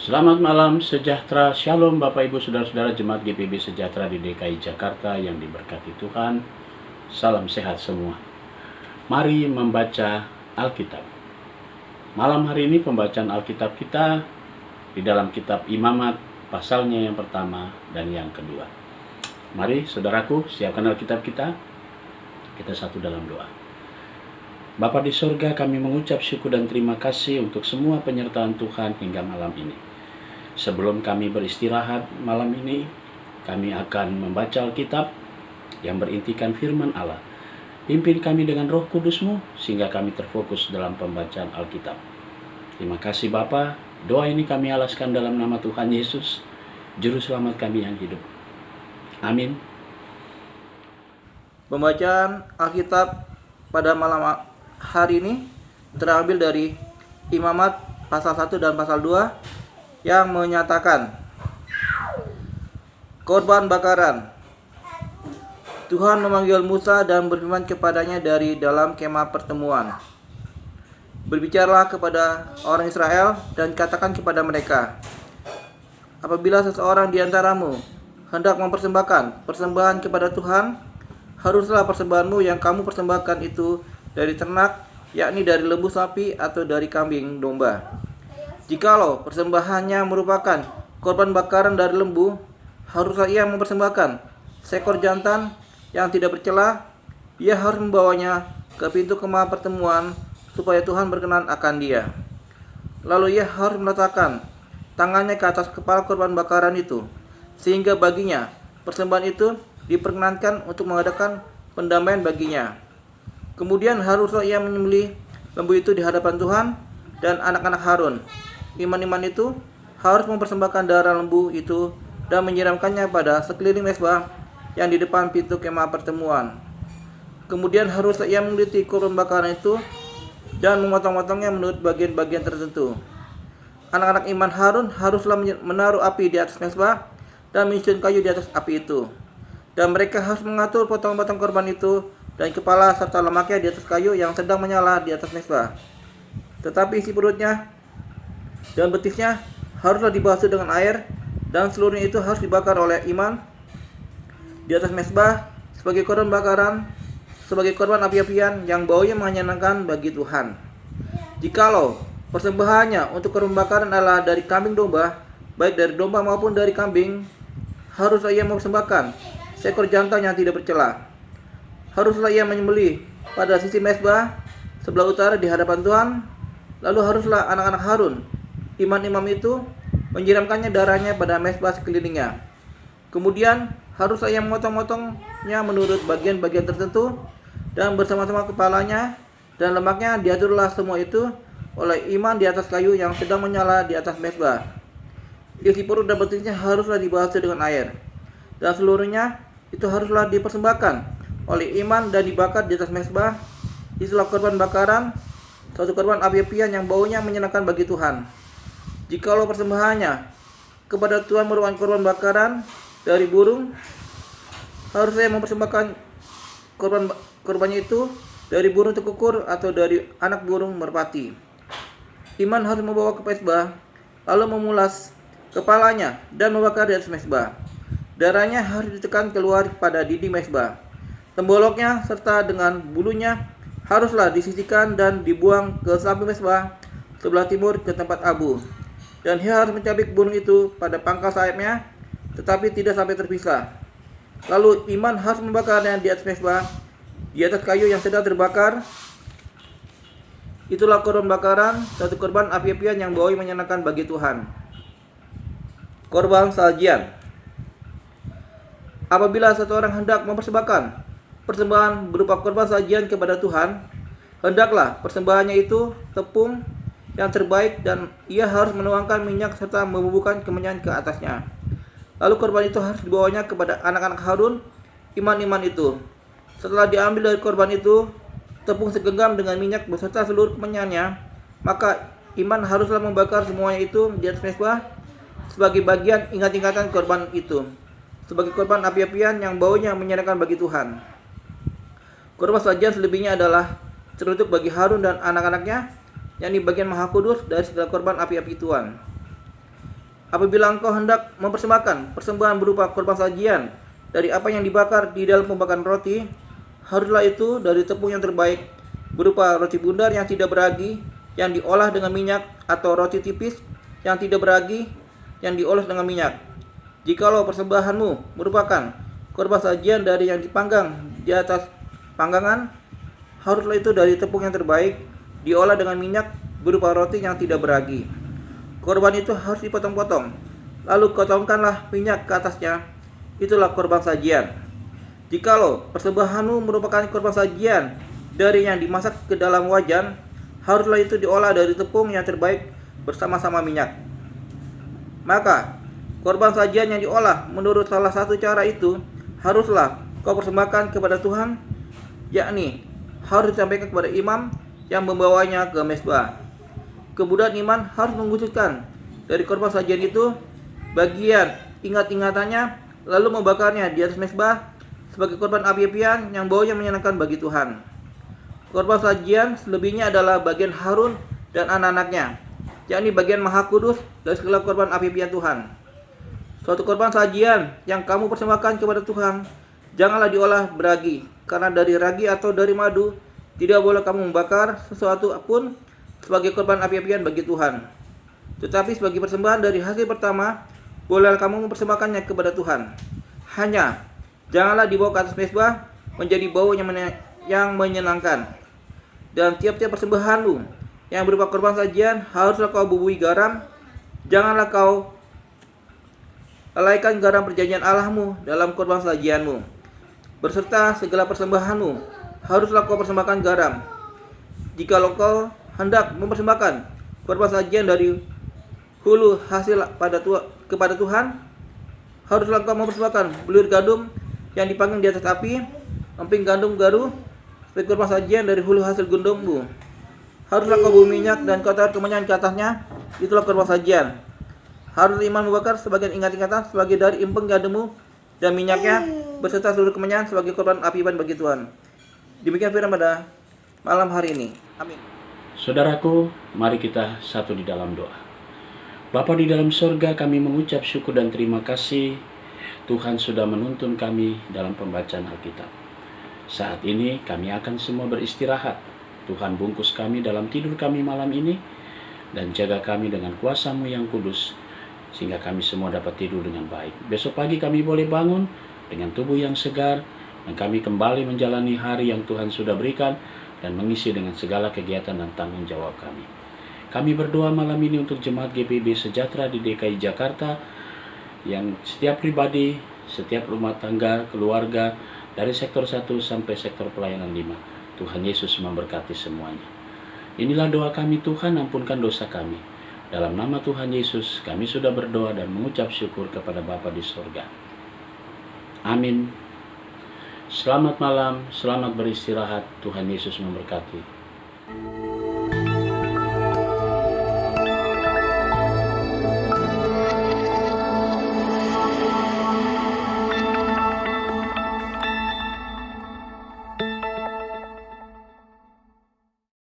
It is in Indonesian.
Selamat malam sejahtera, shalom Bapak Ibu Saudara-saudara Jemaat GPB Sejahtera di DKI Jakarta yang diberkati Tuhan. Salam sehat semua. Mari membaca Alkitab. Malam hari ini pembacaan Alkitab kita di dalam kitab Imamat, pasalnya yang pertama dan yang kedua. Mari saudaraku, siapkan Alkitab kita. Kita satu dalam doa. Bapa di surga, kami mengucap syukur dan terima kasih untuk semua penyertaan Tuhan hingga malam ini. Sebelum kami beristirahat malam ini, kami akan membaca Alkitab yang berintikan firman Allah. Pimpin kami dengan Roh Kudus-Mu sehingga kami terfokus dalam pembacaan Alkitab. Terima kasih Bapa. Doa ini kami alaskan dalam nama Tuhan Yesus, Juru Selamat kami yang hidup. Amin. Pembacaan Alkitab pada malam hari ini terambil dari Imamat pasal 1 dan pasal 2 yang menyatakan korban bakaran. Tuhan memanggil Musa dan berfirman kepadanya dari dalam kemah pertemuan. Berbicaralah kepada orang Israel dan katakan kepada mereka, apabila seseorang di antaramu hendak mempersembahkan persembahan kepada Tuhan, haruslah persembahanmu yang kamu persembahkan itu dari ternak, yakni dari lembu sapi atau dari kambing domba. Jikalau persembahannya merupakan korban bakaran dari lembu, haruslah ia mempersembahkan seekor jantan yang tidak bercela. Ia harus membawanya ke pintu kemah pertemuan supaya Tuhan berkenan akan dia. Lalu ia harus meletakkan tangannya ke atas kepala korban bakaran itu, sehingga baginya persembahan itu diperkenankan untuk mengadakan pendamaian baginya. Kemudian haruslah ia menyembelih lembu itu di hadapan Tuhan dan anak-anak Harun. Iman-iman itu harus mempersembahkan darah lembu itu dan menyiramkannya pada sekeliling mezbah yang di depan pintu kemah pertemuan. Kemudian haruslah ia meneliti korban bakaran itu dan memotong-motongnya menurut bagian-bagian tertentu. Anak-anak iman Harun haruslah menaruh api di atas mezbah dan menyusun kayu di atas api itu. Dan mereka harus mengatur potong-potong korban itu dan kepala serta lemaknya di atas kayu yang sedang menyala di atas mezbah. Tetapi isi perutnya dan betisnya haruslah dibasuh dengan air, dan seluruhnya itu harus dibakar oleh iman di atas mezbah sebagai korban bakaran, sebagai korban api-apian yang baunya menyenangkan bagi Tuhan. Jikalau persembahannya untuk korban bakaran adalah dari kambing domba, baik dari domba maupun dari kambing, haruslah ia mempersembahkan seekor jantan yang tidak bercela. Haruslah ia menyembelih pada sisi mezbah sebelah utara di hadapan Tuhan. Lalu haruslah anak-anak Harun, imam-imam itu, menyiramkannya darahnya pada mezbah sekelilingnya. Kemudian haruslah ia memotong-motongnya menurut bagian-bagian tertentu, dan bersama-sama kepalanya dan lemaknya diaturlah semua itu oleh iman di atas kayu yang sedang menyala di atas mezbah. Isi perut dan betisnya haruslah dibasuh dengan air, dan seluruhnya itu haruslah dipersembahkan oleh iman dan dibakar di atas mezbah. Itulah korban bakaran, suatu korban api-apian yang baunya menyenangkan bagi Tuhan. Jikalau persembahannya kepada Tuhan merupakan korban bakaran dari burung, harusnya mempersembahkan korbannya itu dari burung tekukur atau dari anak burung merpati. Iman harus membawa ke mezbah, lalu memulas kepalanya dan membakar di atas mezbah. Darahnya harus ditekan keluar pada dinding mezbah. Temboloknya serta dengan bulunya haruslah disisihkan dan dibuang ke samping mezbah sebelah timur ke tempat abu. Dan ia harus mencabik burung itu pada pangkal sayapnya, tetapi tidak sampai terpisah. Lalu iman harus membakarnya di atas mezbah, di atas kayu yang sedang terbakar. Itulah korban bakaran, satu korban api-apian yang baunya menyenangkan bagi Tuhan. Korban sajian. Apabila seseorang hendak mempersembahkan persembahan berupa korban sajian kepada Tuhan, hendaklah persembahannya itu tepung yang terbaik, dan ia harus menuangkan minyak serta membubuhkan kemenyan ke atasnya. Lalu korban itu harus dibawanya kepada anak-anak Harun, iman-iman itu. Setelah diambil dari korban itu tepung segenggam dengan minyak beserta seluruh kemenyannya, maka iman haruslah membakar semuanya itu di atas mezbah sebagai bagian ingat-ingatan korban itu, sebagai korban api-apian yang baunya menyenangkan bagi Tuhan. Korban sajian selebihnya adalah teruntuk bagi Harun dan anak-anaknya, yakni bagian maha kudus dari segala korban api-api Tuhan. apabila engkau hendak mempersembahkan persembahan berupa korban sajian dari apa yang dibakar di dalam pembakaran roti, haruslah itu dari tepung yang terbaik, berupa roti bundar yang tidak beragi, yang diolah dengan minyak, atau roti tipis yang tidak beragi, yang diolah dengan minyak. Jikalau persembahanmu merupakan korban sajian dari yang dipanggang di atas panggangan, haruslah itu dari tepung yang terbaik, diolah dengan minyak, berupa roti yang tidak beragi. Korban itu harus dipotong-potong, lalu kotongkanlah minyak ke atasnya. Itulah korban sajian. Jikalau persembahanmu merupakan korban sajian dari yang dimasak ke dalam wajan, haruslah itu diolah dari tepung yang terbaik bersama-sama minyak. Maka korban sajian yang diolah menurut salah satu cara itu haruslah kau persembahkan kepada Tuhan, yakni harus disampaikan kepada imam yang membawanya ke mezbah. Kemudian imam harus menggusutkan dari korban sajian itu bagian ingat-ingatannya, lalu membakarnya di atas mezbah sebagai korban api-apian yang baunya menyenangkan bagi Tuhan. Korban sajian selebihnya adalah bagian Harun dan anak-anaknya, yakni bagian Maha Kudus dari segala korban api-apian Tuhan. Suatu korban sajian yang kamu persembahkan kepada Tuhan, janganlah diolah beragi, karena dari ragi atau dari madu tidak boleh kamu membakar sesuatu pun sebagai korban api-apian bagi Tuhan. Tetapi sebagai persembahan dari hasil pertama, boleh kamu mempersembahkannya kepada Tuhan. Hanya janganlah dibawa ke atas mezbah menjadi bau yang menyenangkan. Dan tiap-tiap persembahanmu yang berupa korban sajian haruslah kau bumbui garam. Janganlah kau lalaikan garam perjanjian Allahmu dalam korban sajianmu. Berserta segala persembahanmu haruslah kau persembahkan garam. Jikalau kau hendak mempersembahkan korban sajian dari hulu hasil kepada Tuhan, haruslah kau mempersembahkan bulir gandum yang dipanggang di atas api, emping gandum garu sebagai korban sajian dari hulu hasil gandummu. Haruslah kau bumi minyak dan kau taruh kemenyan ke atasnya. Itulah korban sajian. Harus imam membakar sebagian ingat-ingatan sebagai dari emping gandummu dan minyaknya beserta seluruh kemenyan sebagai korban api-apian bagi Tuhan. Demikian firman pada malam hari ini. Amin. Saudaraku, mari kita satu di dalam doa. Bapa di dalam sorga, kami mengucap syukur dan terima kasih Tuhan sudah menuntun kami dalam pembacaan Alkitab. Saat ini kami akan semua beristirahat. Tuhan bungkus kami dalam tidur kami malam ini dan jaga kami dengan kuasa-Mu yang kudus sehingga kami semua dapat tidur dengan baik. Besok pagi kami boleh bangun dengan tubuh yang segar dan kami kembali menjalani hari yang Tuhan sudah berikan dan mengisi dengan segala kegiatan dan tanggung jawab kami. Kami berdoa malam ini untuk Jemaat GPIB Sejahtera di DKI Jakarta, yang setiap pribadi, setiap rumah tangga, keluarga, dari sektor 1 sampai sektor pelayanan 5. Tuhan Yesus memberkati semuanya. Inilah doa kami, Tuhan, ampunkan dosa kami. Dalam nama Tuhan Yesus, kami sudah berdoa dan mengucap syukur kepada Bapa di sorga. Amin. Selamat malam, selamat beristirahat. Tuhan Yesus memberkati.